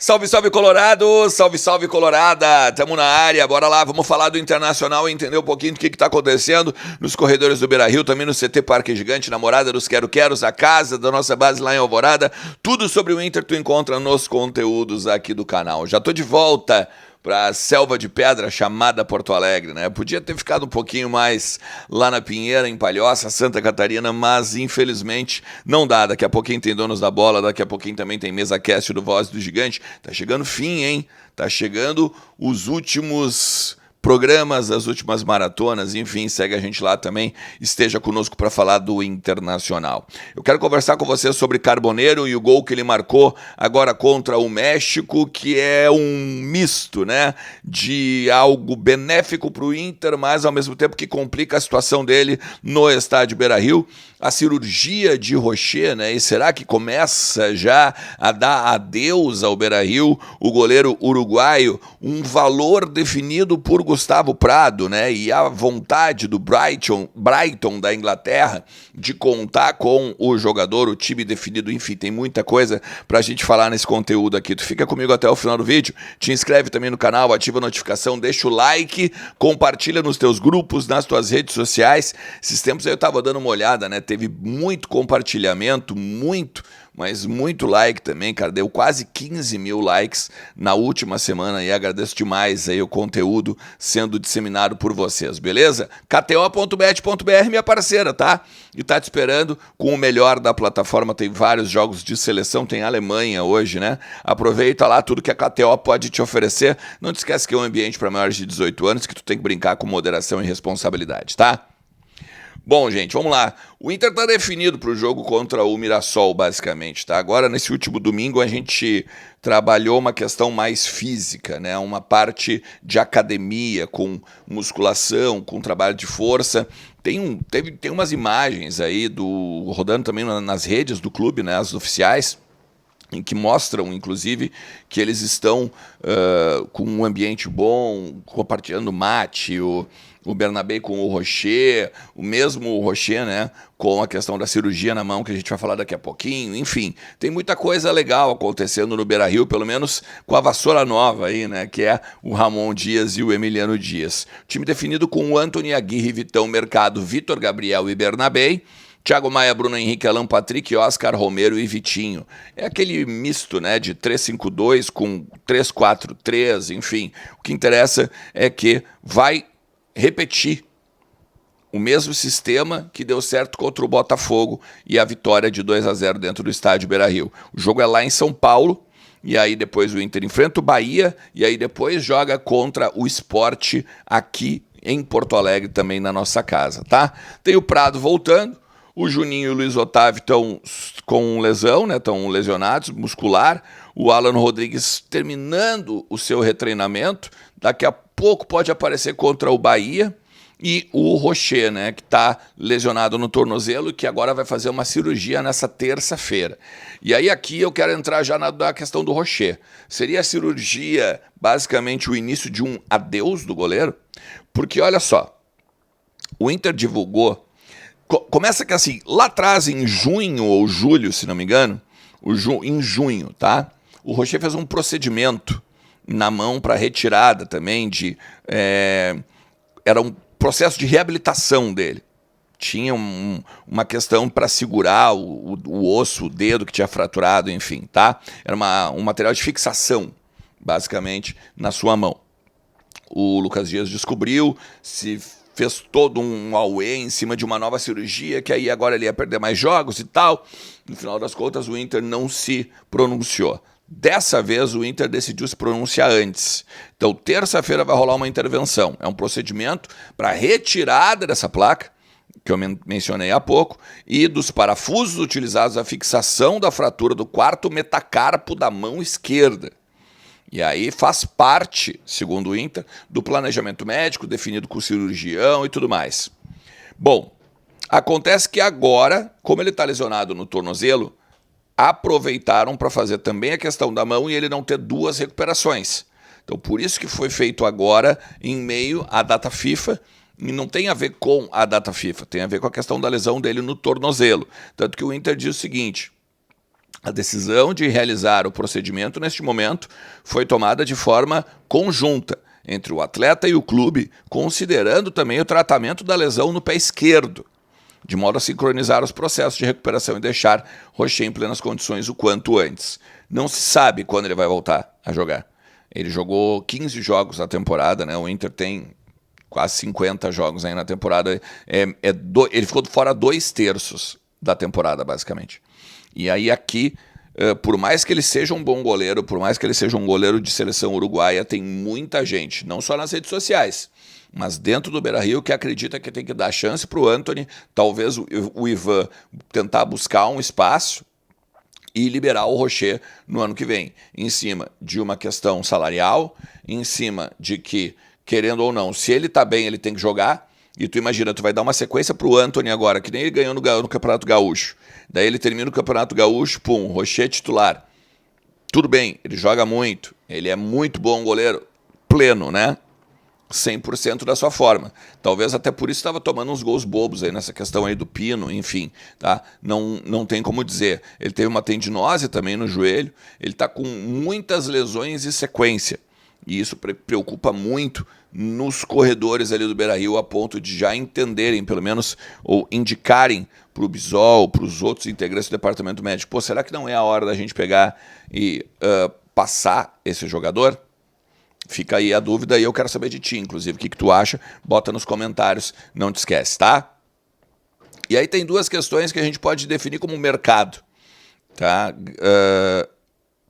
Salve, salve Colorado, salve, salve Colorada, tamo na área, bora lá, vamos falar do Internacional e entender um pouquinho do que tá acontecendo nos corredores do Beira-Rio, também no CT Parque Gigante, na morada dos Quero-Queros, a casa da nossa base lá em Alvorada, tudo sobre o Inter tu encontra nos conteúdos aqui do canal. Já tô de volta pra selva de pedra chamada Porto Alegre, né? Podia ter ficado um pouquinho mais lá na Pinheira, em Palhoça, Santa Catarina, mas infelizmente não dá. Daqui a pouquinho tem Donos da Bola, daqui a pouquinho também tem Mesa Cast do Voz do Gigante. Tá chegando fim, hein? Tá chegando os últimos programas, as últimas maratonas, enfim, segue a gente lá também, esteja conosco para falar do Internacional. Eu quero conversar com você sobre Carboneiro e o gol que ele marcou agora contra o México, que é um misto, né, de algo benéfico para o Inter, mas ao mesmo tempo que complica a situação dele no estádio Beira-Rio. A cirurgia de Rocher, né? E será que começa já a dar adeus ao Beira-Rio, o goleiro uruguaio, um valor definido por Gustavo Prado, né? E a vontade do Brighton da Inglaterra de contar com o jogador, o time definido, enfim, tem muita coisa pra gente falar nesse conteúdo aqui. Tu fica comigo até o final do vídeo, te inscreve também no canal, ativa a notificação, deixa o like, compartilha nos teus grupos, nas tuas redes sociais. Esses tempos aí eu tava dando uma olhada, né? Teve muito compartilhamento, mas muito like também, cara. Deu quase 15 mil likes na última semana e agradeço demais aí o conteúdo sendo disseminado por vocês, beleza? KTO.bet.br, minha parceira, tá? E tá te esperando com o melhor da plataforma. Tem vários jogos de seleção, tem Alemanha hoje, né? Aproveita lá tudo que a KTO pode te oferecer. Não te esquece que é um ambiente para maiores de 18 anos, que tu tem que brincar com moderação e responsabilidade, tá? Bom, gente, vamos lá. O Inter está definido para o jogo contra o Mirassol, basicamente, tá? Agora, nesse último domingo, a gente trabalhou uma questão mais física, né? Uma parte de academia, com musculação, com trabalho de força. Tem umas imagens aí rodando também nas redes do clube, né? As oficiais, em que mostram, inclusive, que eles estão com um ambiente bom, compartilhando mate, o Bernabé com o Rocher, o mesmo Rocher, né, com a questão da cirurgia na mão, que a gente vai falar daqui a pouquinho, enfim, tem muita coisa legal acontecendo no Beira-Rio, pelo menos com a vassoura nova aí, né, que é o Ramon Dias e o Emiliano Dias. Time definido com o Antony Aguirre, Vitão Mercado, Vitor Gabriel e Bernabé, Thiago Maia, Bruno Henrique, Alan Patrick, Oscar Romero e Vitinho. É aquele misto, né, de 3-5-2 com 3-4-3, enfim. O que interessa é que vai repetir o mesmo sistema que deu certo contra o Botafogo e a vitória de 2-0 dentro do estádio Beira-Rio. O jogo é lá em São Paulo, e aí depois o Inter enfrenta o Bahia, e aí depois joga contra o Sport aqui em Porto Alegre, também na nossa casa, tá? Tem o Prado voltando, o Juninho e o Luiz Otávio estão com lesão, né? Estão lesionados, muscular. O Alan Rodrigues terminando o seu retreinamento. Daqui a pouco pode aparecer contra o Bahia. E o Rocher, né? Que está lesionado no tornozelo e que agora vai fazer uma cirurgia nessa terça-feira. E aí aqui eu quero entrar já na questão do Rocher. Seria a cirurgia basicamente o início de um adeus do goleiro? Porque olha só, o Inter divulgou. Começa que assim, lá atrás, em junho ou julho, se não me engano, em junho, tá? O Rocher fez um procedimento na mão para retirada também era um processo de reabilitação dele. Tinha uma questão para segurar o osso, o dedo que tinha fraturado, enfim, tá? Era um material de fixação, basicamente, na sua mão. O Lucas Dias descobriu, fez todo um auê em cima de uma nova cirurgia, que aí agora ele ia perder mais jogos e tal. No final das contas, o Inter não se pronunciou. Dessa vez, o Inter decidiu se pronunciar antes. Então, terça-feira vai rolar uma intervenção. É um procedimento para retirada dessa placa, que eu mencionei há pouco, e dos parafusos utilizados à fixação da fratura do quarto metacarpo da mão esquerda. E aí faz parte, segundo o Inter, do planejamento médico definido com o cirurgião e tudo mais. Bom, acontece que agora, como ele está lesionado no tornozelo, aproveitaram para fazer também a questão da mão e ele não ter duas recuperações. Então, por isso que foi feito agora, em meio à data FIFA, e não tem a ver com a data FIFA, tem a ver com a questão da lesão dele no tornozelo. Tanto que o Inter diz o seguinte: A decisão de realizar o procedimento neste momento foi tomada de forma conjunta entre o atleta e o clube, considerando também o tratamento da lesão no pé esquerdo, de modo a sincronizar os processos de recuperação e deixar Rocher em plenas condições o quanto antes. Não se sabe quando ele vai voltar a jogar. Ele jogou 15 jogos na temporada, né? O Inter tem quase 50 jogos aí na temporada. Ele ficou fora 2/3 da temporada, basicamente. E aí aqui, por mais que ele seja um bom goleiro, por mais que ele seja um goleiro de seleção uruguaia, tem muita gente, não só nas redes sociais, mas dentro do Beira-Rio, que acredita que tem que dar chance para o Antony, talvez o Ivan tentar buscar um espaço e liberar o Rocher no ano que vem, em cima de uma questão salarial, em cima de que, querendo ou não, se ele tá bem, ele tem que jogar. E tu imagina, tu vai dar uma sequência pro Antony agora, que nem ele ganhou no Campeonato Gaúcho. Daí ele termina o Campeonato Gaúcho, pum, Rocher titular. Tudo bem, ele joga muito, ele é muito bom goleiro, pleno, né? 100% da sua forma. Talvez até por isso estava tomando uns gols bobos aí nessa questão aí do Pino, enfim, tá? Não tem como dizer. Ele teve uma tendinose também no joelho, ele tá com muitas lesões em sequência. E isso preocupa muito nos corredores ali do Beira-Rio, a ponto de já entenderem, pelo menos, ou indicarem para o Bisol, para os outros integrantes do departamento médico, pô, será que não é a hora da gente pegar e passar esse jogador? Fica aí a dúvida e eu quero saber de ti, inclusive, o que tu acha? Bota nos comentários, não te esquece, tá? E aí tem duas questões que a gente pode definir como mercado, tá?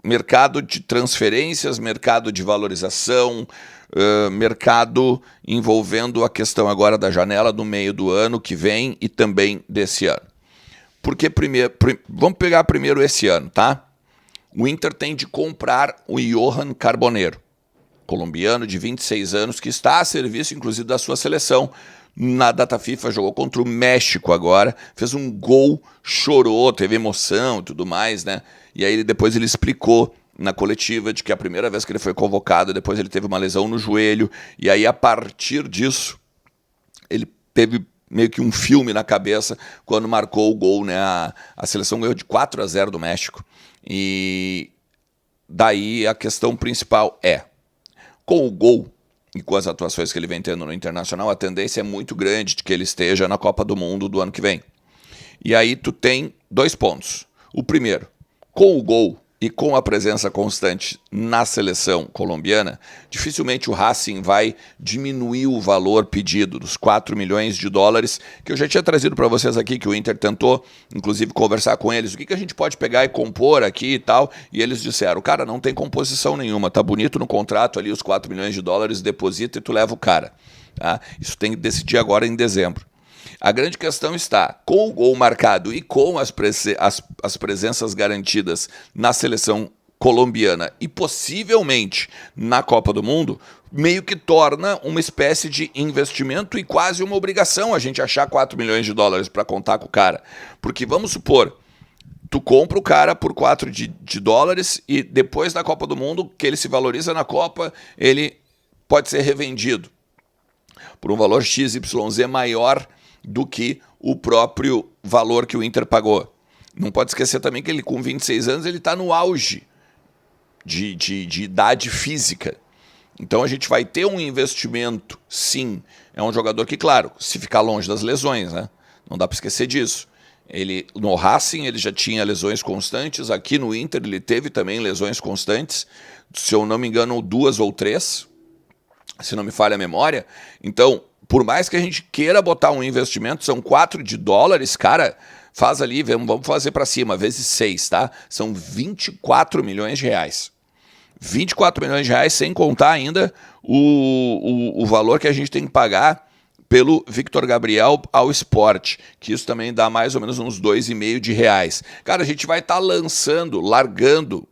Mercado de transferências, mercado de valorização, mercado envolvendo a questão agora da janela do meio do ano que vem e também desse ano. Porque vamos pegar primeiro esse ano, tá? O Inter tem de comprar o Johan Carboneiro, colombiano de 26 anos, que está a serviço, inclusive, da sua seleção. Na data FIFA, jogou contra o México agora, fez um gol, chorou, teve emoção e tudo mais, né? E aí depois ele explicou na coletiva de que a primeira vez que ele foi convocado, depois ele teve uma lesão no joelho, e aí a partir disso, ele teve meio que um filme na cabeça quando marcou o gol, né? A seleção ganhou de 4-0 do México. E daí a questão principal é, com o gol e com as atuações que ele vem tendo no Internacional, a tendência é muito grande de que ele esteja na Copa do Mundo do ano que vem. E aí tu tem 2 pontos. O primeiro, com o gol e com a presença constante na seleção colombiana, dificilmente o Racing vai diminuir o valor pedido dos 4 milhões de dólares, que eu já tinha trazido para vocês aqui, que o Inter tentou, inclusive, conversar com eles, o que a gente pode pegar e compor aqui e tal, e eles disseram, cara, não tem composição nenhuma, tá bonito no contrato ali os 4 milhões de dólares, deposita e tu leva o cara. Tá? Isso tem que decidir agora em dezembro. A grande questão está, com o gol marcado e com as presenças garantidas na seleção colombiana e possivelmente na Copa do Mundo, meio que torna uma espécie de investimento e quase uma obrigação a gente achar 4 milhões de dólares para contar com o cara. Porque vamos supor, tu compra o cara por 4 de dólares e depois da Copa do Mundo, que ele se valoriza na Copa, ele pode ser revendido por um valor XYZ maior do que o próprio valor que o Inter pagou. Não pode esquecer também que ele, com 26 anos, ele está no auge de idade física. Então a gente vai ter um investimento, sim. É um jogador que, claro, se ficar longe das lesões, né? Não dá para esquecer disso. Ele, no Racing ele já tinha lesões constantes, aqui no Inter ele teve também lesões constantes, se eu não me engano 2 ou 3, se não me falha a memória. Então, por mais que a gente queira botar um investimento, são 4 de dólares, cara, faz ali, vamos fazer para cima, vezes 6, tá? São 24 milhões de reais. 24 milhões de reais, sem contar ainda o valor que a gente tem que pagar pelo Victor Gabriel ao Sport, que isso também dá mais ou menos uns 2,5 de reais. Cara, a gente vai estar largando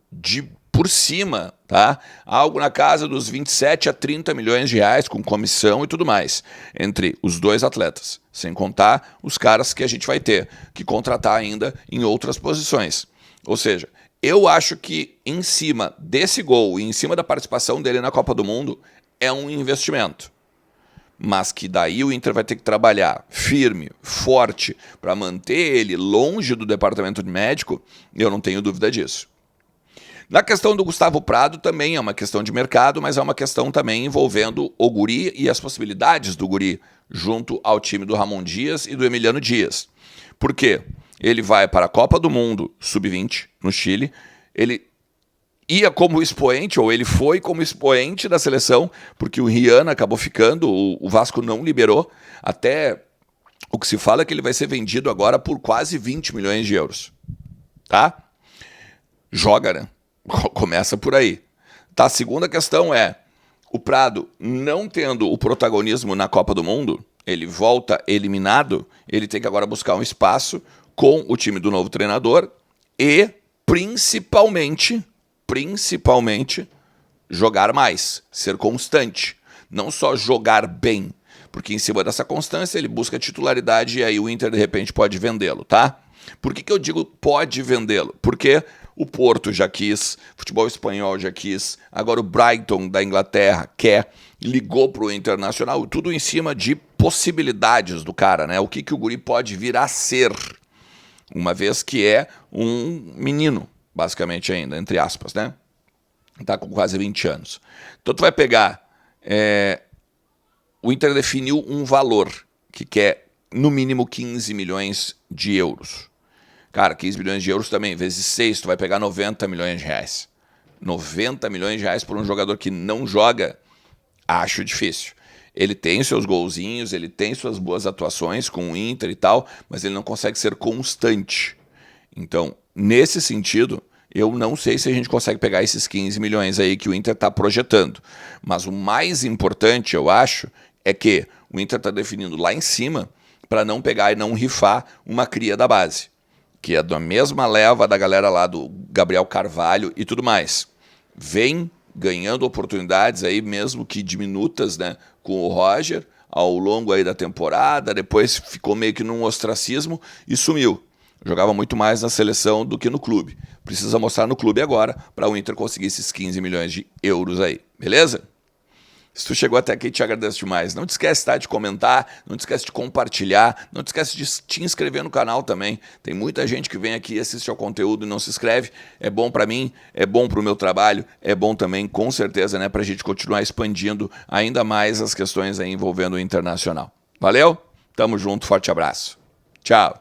por cima, tá? Algo na casa dos 27 a 30 milhões de reais com comissão e tudo mais, entre os 2 atletas, sem contar os caras que a gente vai ter que contratar ainda em outras posições. Ou seja, eu acho que em cima desse gol e em cima da participação dele na Copa do Mundo é um investimento. mas que daí o Inter vai ter que trabalhar firme, forte, para manter ele longe do departamento médico, eu não tenho dúvida disso. Na questão do Gustavo Prado também é uma questão de mercado, mas é uma questão também envolvendo o Guri e as possibilidades do Guri junto ao time do Ramon Dias e do Emiliano Dias. Por quê? Ele vai para a Copa do Mundo Sub-20 no Chile, ele ia como expoente, ou ele foi como expoente da seleção, porque o Rian acabou ficando, o Vasco não liberou, até o que se fala é que ele vai ser vendido agora por quase 20 milhões de euros. Tá? Joga, né? Começa por aí. Tá, a segunda questão é, o Prado não tendo o protagonismo na Copa do Mundo, ele volta eliminado, ele tem que agora buscar um espaço com o time do novo treinador e, principalmente, jogar mais, ser constante. Não só jogar bem, porque em cima dessa constância ele busca titularidade e aí o Inter de repente pode vendê-lo, tá? Por que eu digo pode vendê-lo? Porque o Porto já quis, o futebol espanhol já quis, agora o Brighton da Inglaterra quer, ligou para o Internacional, tudo em cima de possibilidades do cara, né? O que o Guri pode vir a ser, uma vez que é um menino, basicamente ainda, entre aspas, né? Tá com quase 20 anos. Então tu vai pegar, o Inter definiu um valor que quer no mínimo 15 milhões de euros. Cara, 15 milhões de euros também, vezes 6, tu vai pegar 90 milhões de reais. 90 milhões de reais por um jogador que não joga, acho difícil. Ele tem seus golzinhos, ele tem suas boas atuações com o Inter e tal, mas ele não consegue ser constante. Então, nesse sentido, eu não sei se a gente consegue pegar esses 15 milhões aí que o Inter está projetando. Mas o mais importante, eu acho, é que o Inter está definindo lá em cima para não pegar e não rifar uma cria da base, que é da mesma leva da galera lá do Gabriel Carvalho e tudo mais. Vem ganhando oportunidades aí, mesmo que diminutas, né, com o Roger, ao longo aí da temporada, depois ficou meio que num ostracismo e sumiu. Jogava muito mais na seleção do que no clube. Precisa mostrar no clube agora para o Inter conseguir esses 15 milhões de euros aí, beleza? Se tu chegou até aqui, te agradeço demais. Não te esquece, tá, de comentar, não te esquece de compartilhar, não te esquece de te inscrever no canal também. Tem muita gente que vem aqui, assiste ao conteúdo e não se inscreve. É bom para mim, é bom para o meu trabalho, é bom também, com certeza, né, para a gente continuar expandindo ainda mais as questões aí envolvendo o internacional. Valeu? Tamo junto, forte abraço. Tchau.